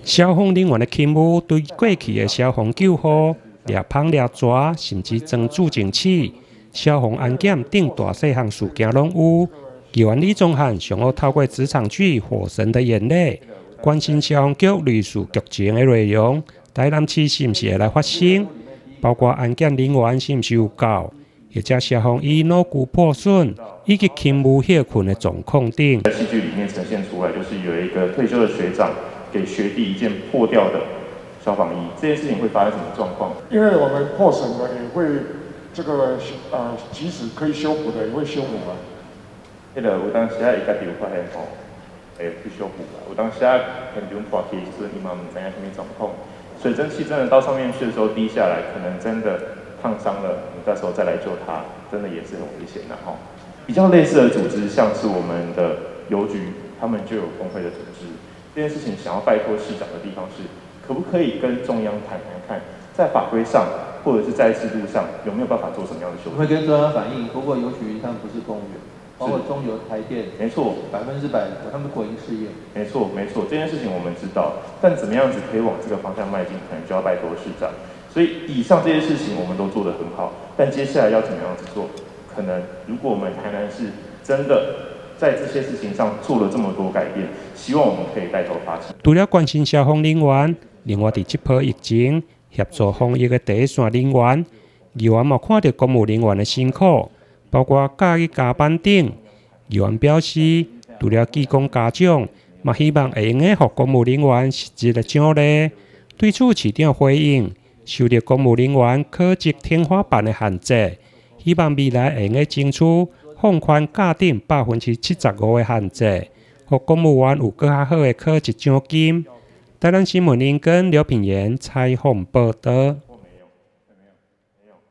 消防人员的勤务对过去的消防救护、抓芳抓蛇，甚至装助警器、消防安检等大细项事件拢有。议员李宗翰想要透过职场剧《火神的眼泪》，关心消防局类似剧情的内容，台南市是毋是会来发生？包括安检人员是毋是有够，或者消防员脑骨破损，以及勤务懈困的状况等。在戏剧里面呈现出来，就是有一个退休的学长给学弟一件破掉的消防衣，这件事情会发生什么状况？因为我们破损了也会这个即使可以修补的也会修补嘛。有当时伊家己有发现吼，会去修补啦。有当时现场破起的时阵，伊嘛唔知影什么状况。水蒸气真的到上面去的时候滴下来，可能真的烫伤了，你到时候再来救他，真的也是很危险的吼。比较类似的组织，像是我们的邮局，他们就有工会的组织。这件事情想要拜托市长的地方是，可不可以跟中央谈谈看，在法规上或者是在制度上有没有办法做什么样的修正？会跟中央反映，不过邮局他们不是公务员。包括中油、台电，没错100%他们国营事业。没错，这件事情我们知道，但怎么样子可以往这个方向迈进，可能就要拜托市长。所以以上这些事情我们都做得很好，但接下来要怎么样子做？可能如果我们台南市真的在这些事情上做了这么多改变，希望我们可以带头发起。除了关心消防人员，另外在这波疫情协助防疫的第一线人员，议员嘛看到公务人员的辛苦。包括假日加班等，议员表示，除了技工家长，嘛希望会用的互公务人员实质的奖励。对此，市长回应，受到公务人员考级天花板的限制，希望未来会用的争取放宽假定75%的限制，互公务员有更较好的考级奖金。台南新闻林根刘品言采访报道。